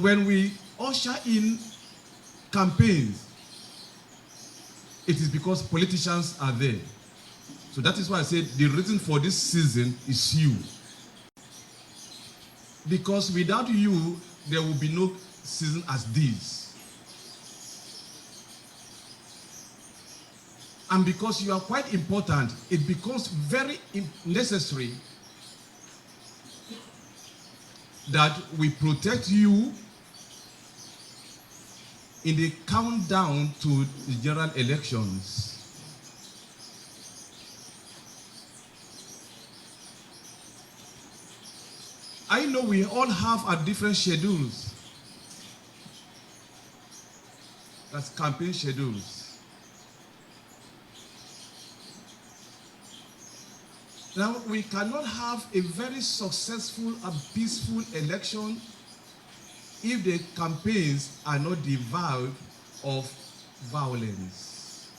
when we usher in campaigns, it is because politicians are there. So that is why I said the reason for this season is you. Because without you, there will be no season as this. And because you are quite important, it becomes very necessary that we protect you in the countdown to the general elections. I know we all have our different schedules. That's campaign schedules. Now, we cannot have a very successful and peaceful election if the campaigns are not devoid of violence.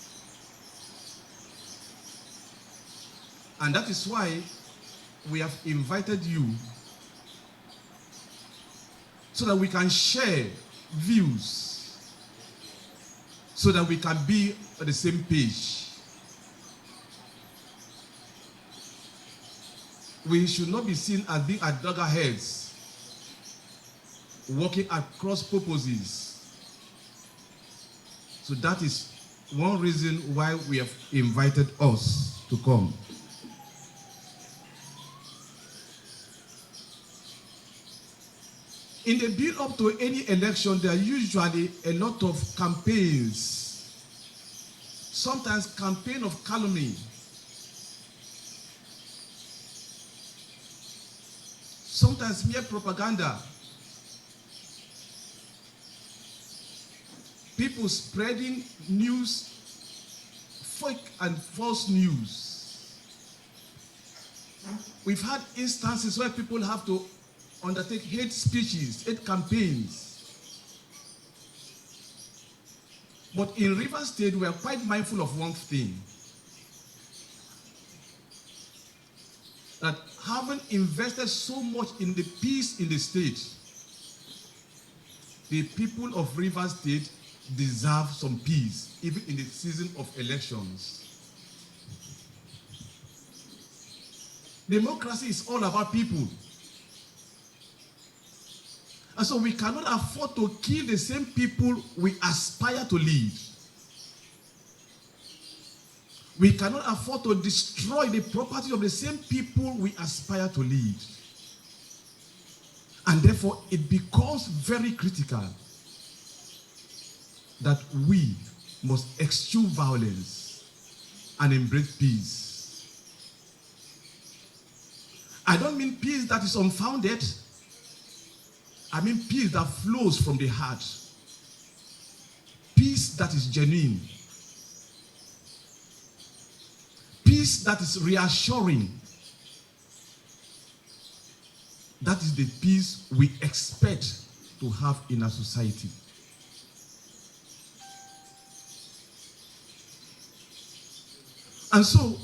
And that is why we have invited you so that we can share views, so that we can be on the same page. We should not be seen as being at loggerheads, working at cross purposes. So that is one reason why we have invited us to come. In the build-up to any election, there are usually a lot of campaigns. Sometimes campaign of calumny. Sometimes mere propaganda. People spreading news, fake and false news. We've had instances where people have to undertake hate speeches, hate campaigns. But in Rivers State, we are quite mindful of one thing. That having invested so much in the peace in the state, the people of Rivers State deserve some peace, even in the season of elections. Democracy is all about people. And so we cannot afford to kill the same people we aspire to lead. We cannot afford to destroy the property of the same people we aspire to lead. And therefore, it becomes very critical that we must eschew violence and embrace peace. I don't mean peace that is unfounded. I mean peace that flows from the heart. Peace that is genuine. Peace that is reassuring. That is the peace we expect to have in our society. And so,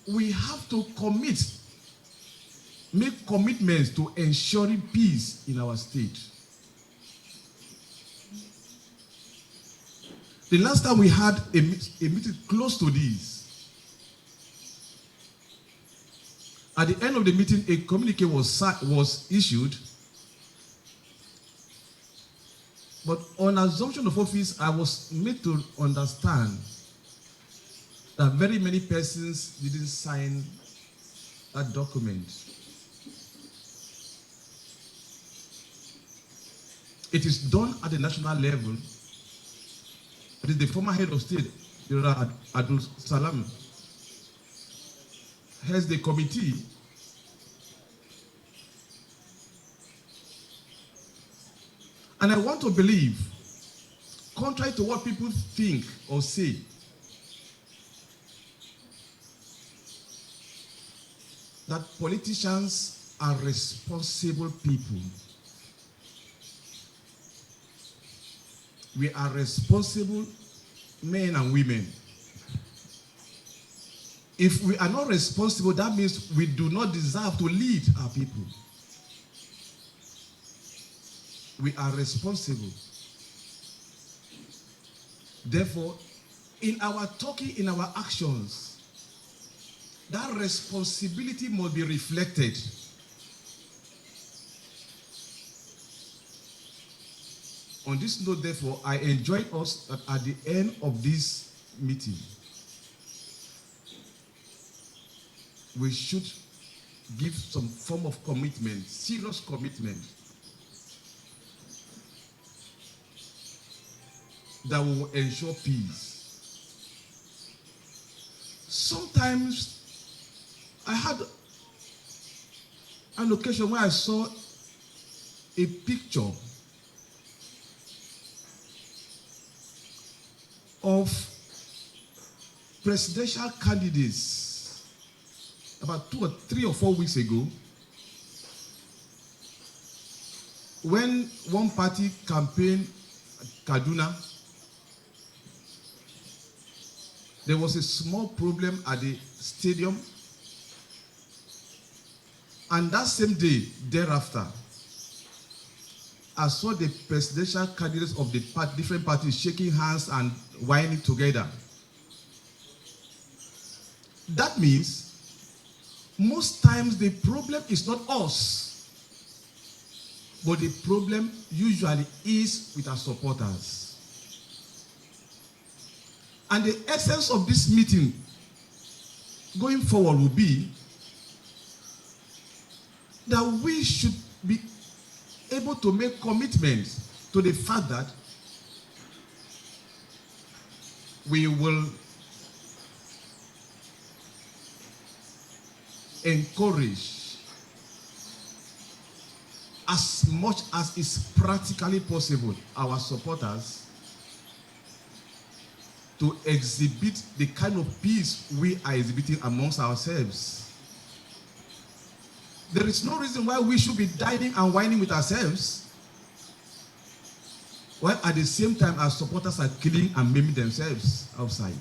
we have to make commitments to ensuring peace in our state. The last time we had a meeting close to this, at the end of the meeting, a communique was issued. But on assumption of office, I was made to understand that very many persons didn't sign that document. It is done at the national level. It is the former head of state, Abdul Salam, heads the committee. And I want to believe, contrary to what people think or say, that politicians are responsible people. We are responsible men and women. If we are not responsible, that means we do not deserve to lead our people. We are responsible. Therefore, in our talking, in our actions, that responsibility must be reflected. On this note, therefore, I enjoined us at the end of this meeting, we should give some form of commitment, serious commitment, that will ensure peace. Sometimes I had an occasion where I saw a picture of presidential candidates about 2 or 3 or 4 weeks ago, when one party campaigned Kaduna. There was a small problem at the stadium, and that same day thereafter, I saw the presidential candidates of the different parties shaking hands and whining together. That means most times the problem is not us, but the problem usually is with our supporters. And the essence of this meeting going forward will be that we should be able to make commitments to the fact that we will encourage as much as is practically possible our supporters to exhibit the kind of peace we are exhibiting amongst ourselves. There is no reason why we should be dining and whining with ourselves, while at the same time our supporters are killing and maiming themselves outside.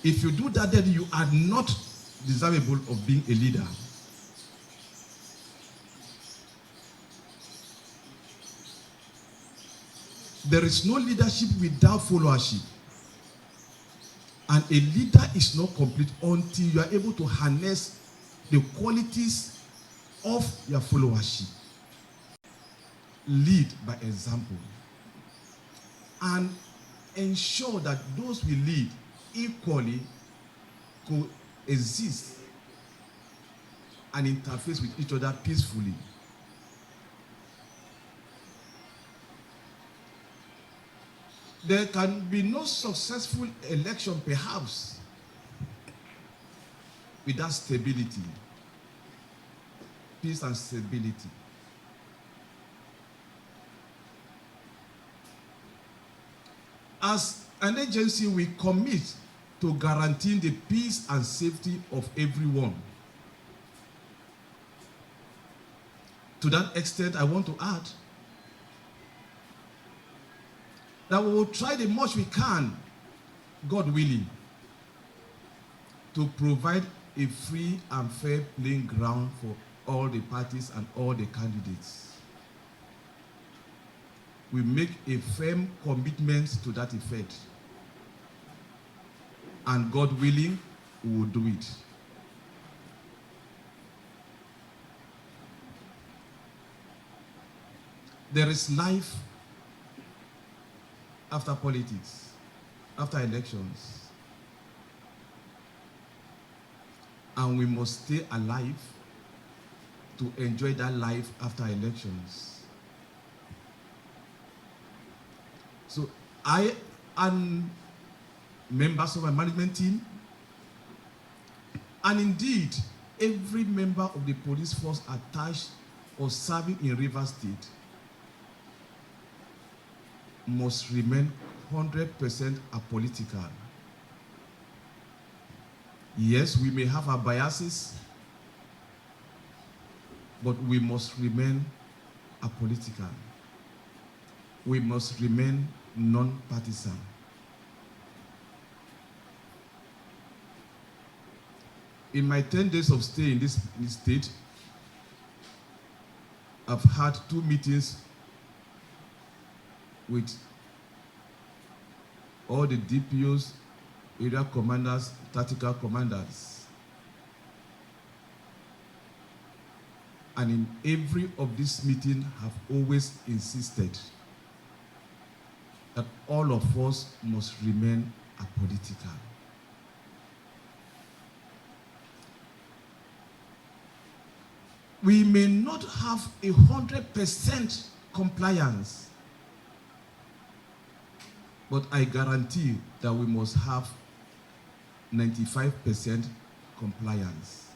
If you do that, then you are not desirable of being a leader. There is no leadership without followership. And a leader is not complete until you are able to harness the qualities of your followership. Lead by example. And ensure that those we lead equally coexist and interface with each other peacefully. There can be no successful election, perhaps, without stability, peace and stability. As an agency, we commit to guaranteeing the peace and safety of everyone. To that extent, I want to add that we will try the much we can, God willing, to provide a free and fair playing ground for all the parties and all the candidates. We make a firm commitment to that effect. And God willing, we will do it. There is life after politics, after elections. And we must stay alive to enjoy that life after elections. So I and members of my management team, and indeed every member of the police force attached or serving in Rivers State, must remain 100% apolitical. Yes, we may have our biases, but we must remain apolitical. We must remain non-partisan. In my 10 days of stay in this state, I've had 2 meetings with all the DPOs, area commanders, tactical commanders. And in every of these meetings have always insisted that all of us must remain apolitical. We may not have 100% compliance, but I guarantee that we must have 95% compliance.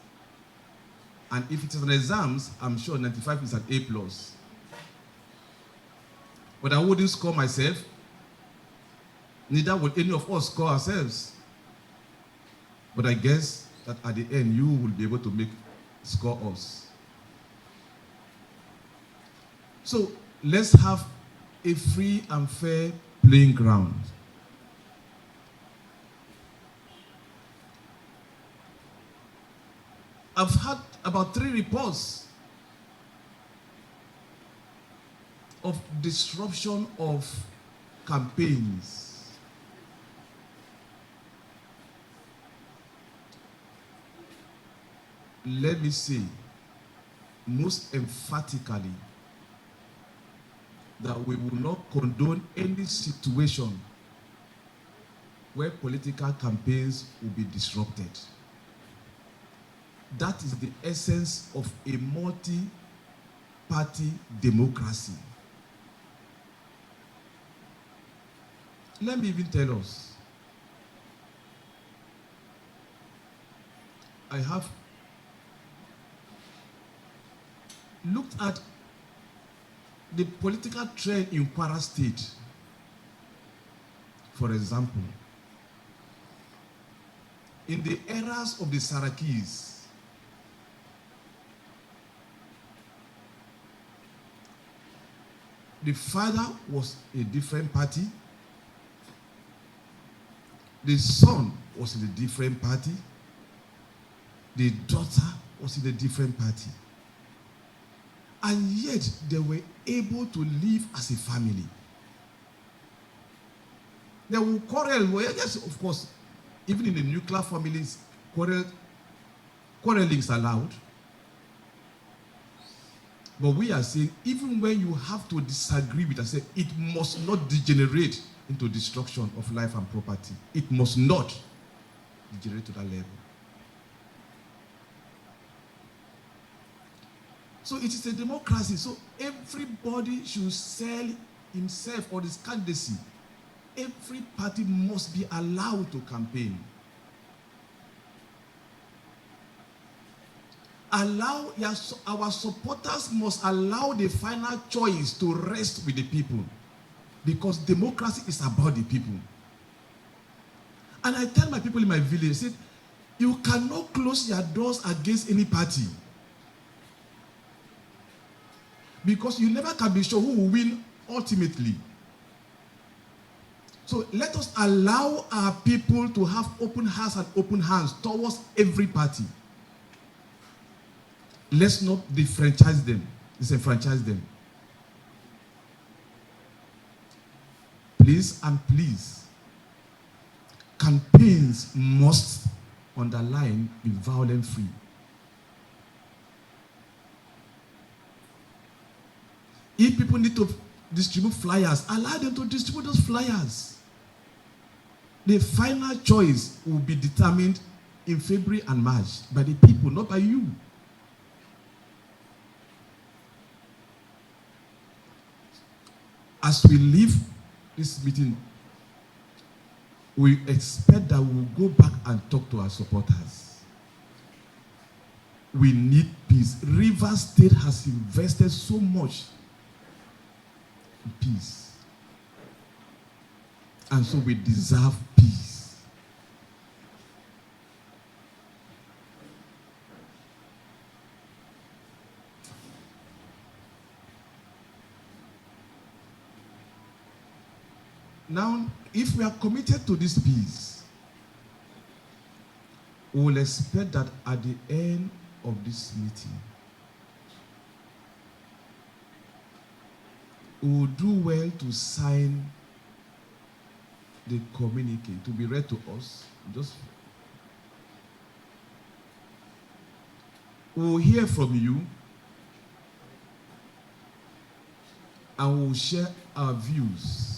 And if it is an exams, I'm sure 95 is an A+. But I wouldn't score myself, neither would any of us score ourselves. But I guess that at the end, you will be able to score us. So let's have a free and fair playing ground. I've had about 3 reports of disruption of campaigns. Let me say, most emphatically, that we will not condone any situation where political campaigns will be disrupted. That is the essence of a multi-party democracy. Let me even tell us, I have looked at the political trend in Kwara State. For example, in the eras of the Sarakis, the father was a different party, the son was in a different party, the daughter was in a different party. And yet they were able to live as a family. They will quarrel. Well, yes, of course, even in the nuclear families, quarreling is allowed. But we are saying, even when you have to disagree with us, it must not degenerate into destruction of life and property. It must not degenerate to that level. So it is a democracy. So everybody should sell himself or his candidacy. Every party must be allowed to campaign. Our supporters must allow the final choice to rest with the people, because democracy is about the people. And I tell my people in my village, I said, you cannot close your doors against any party, because you never can be sure who will win ultimately. So let us allow our people to have open hearts and open hands towards every party. Let's not disenfranchise them. Please and please, campaigns must underline be violence-free. If people need to distribute flyers, allow them to distribute those flyers. The final choice will be determined in February and March by the people, not by you. As we leave this meeting, we expect that we will go back and talk to our supporters. We need peace. Rivers State has invested so much in peace. And so we deserve peace. Now, if we are committed to this peace, we will expect that at the end of this meeting, we will do well to sign the communique to be read to us. Just we will hear from you and we will share our views.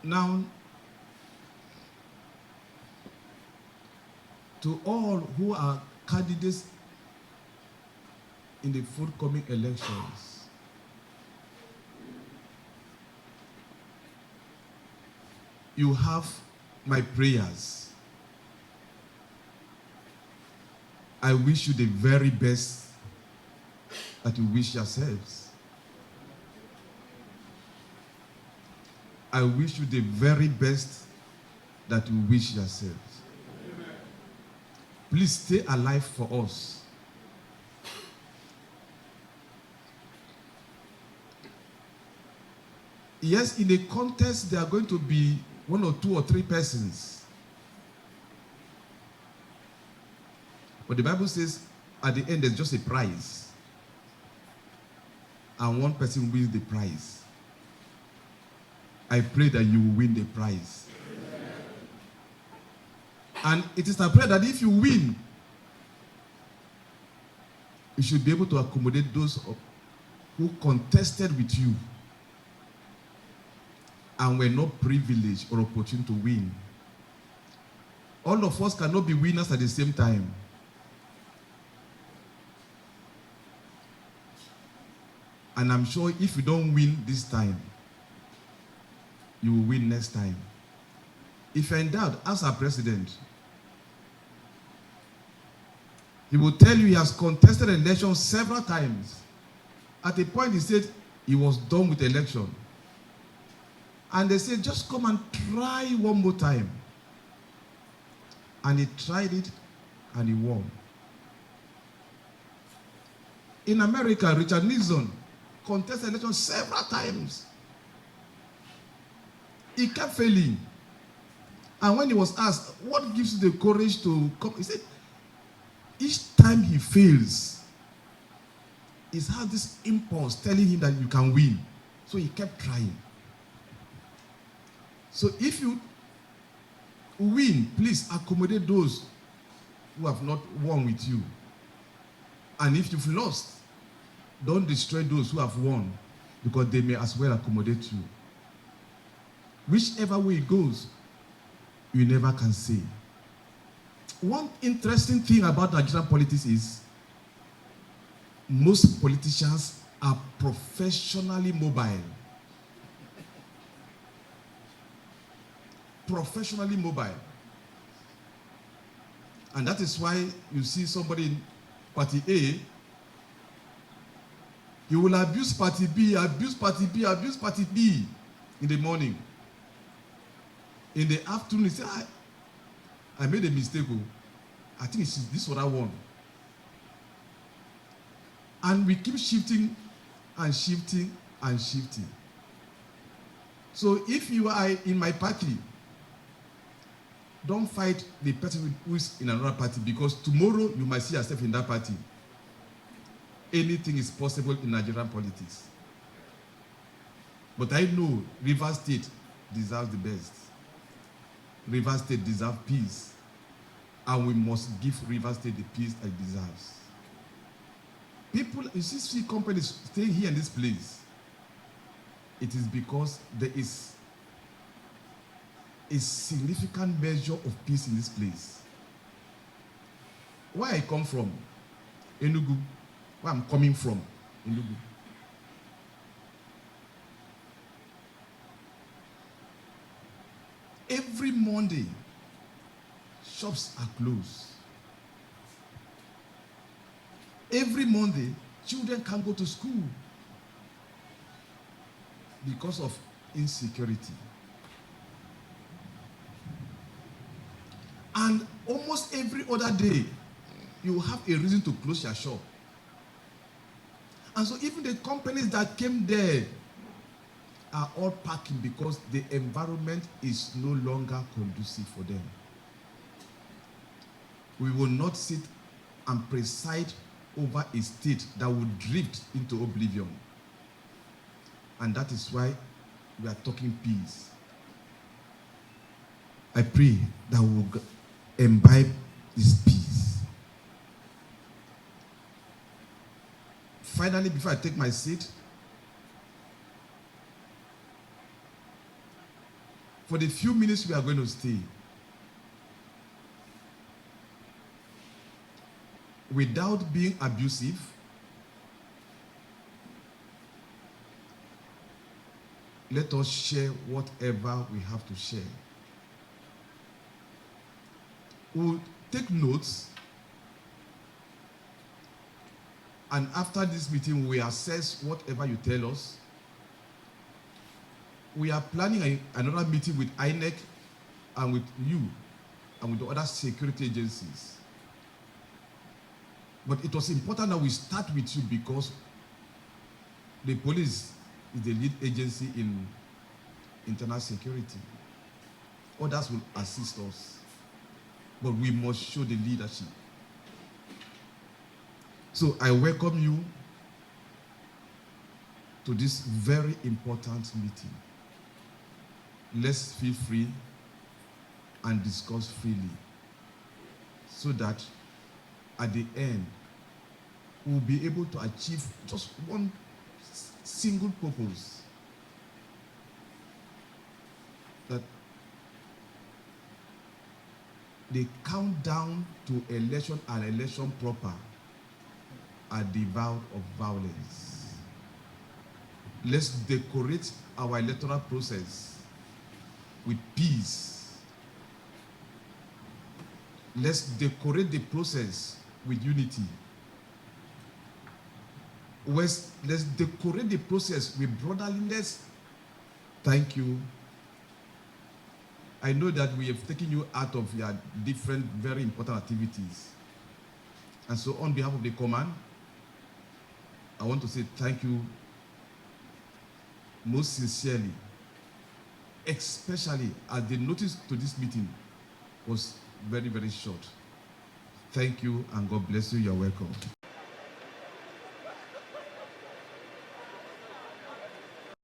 Now, to all who are candidates in the forthcoming elections, you have my prayers. I wish you the very best that you wish yourselves. I wish you the very best that you wish yourselves. Amen. Please stay alive for us. Yes, in a contest, there are going to be 1 or 2 or 3 persons. But the Bible says at the end, there's just a prize. And one person wins the prize. I pray that you will win the prize. Amen. And it is a prayer that if you win, you should be able to accommodate those who contested with you and were not privileged or opportune to win. All of us cannot be winners at the same time. And I'm sure if you don't win this time, you will win next time. If you're in doubt, ask our president. He will tell you he has contested an election several times. At a point, he said he was done with the election. And they said, just come and try one more time. And he tried it, and he won. In America, Richard Nixon contested election several times. He kept failing. And when he was asked, what gives you the courage to come? He said, each time he fails, he has this impulse telling him that you can win. So he kept trying. So if you win, please accommodate those who have not won with you. And if you've lost, don't destroy those who have won, because they may as well accommodate you. Whichever way it goes, you never can say. One interesting thing about Nigerian politics is most politicians are professionally mobile. Professionally mobile. And that is why you see somebody in Party A, he will abuse Party B, abuse Party B, abuse Party B in the morning. In the afternoon, he said, I made a mistake. I think this is what I want. And we keep shifting and shifting and shifting. So if you are in my party, don't fight the person who is in another party, because tomorrow you might see yourself in that party. Anything is possible in Nigerian politics. But I know Rivers State deserves the best. Rivers State deserves peace. And we must give Rivers State the peace it deserves. People, you see companies staying here in this place. It is because there is a significant measure of peace in this place. Where I come from, Enugu, where I'm coming from, Enugu. Every Monday, shops are closed. Every Monday, children can't go to school because of insecurity. And almost every other day, you have a reason to close your shop. And so even the companies that came there are all packing because the environment is no longer conducive for them. We will not sit and preside over a state that will drift into oblivion. And that is why we are talking peace. I pray that we will imbibe this peace. Finally, before I take my seat, for the few minutes we are going to stay, without being abusive, let us share whatever we have to share. We'll take notes, and after this meeting, we assess whatever you tell us. We are planning another meeting with INEC and with you and with the other security agencies. But it was important that we start with you because the police is the lead agency in internal security. Others will assist us, but we must show the leadership. So I welcome you to this very important meeting. Let's feel free and discuss freely so that at the end, we'll be able to achieve just one single purpose. That the countdown to election and election proper are devoid of violence. Let's decorate our electoral process with peace. Let's decorate the process with unity. Let's decorate the process with brotherliness. Thank you. I know that we have taken you out of your different, very important activities. And so on behalf of the command, I want to say thank you most sincerely, especially as the notice to this meeting was very, very short. Thank you, and God bless you. You're welcome.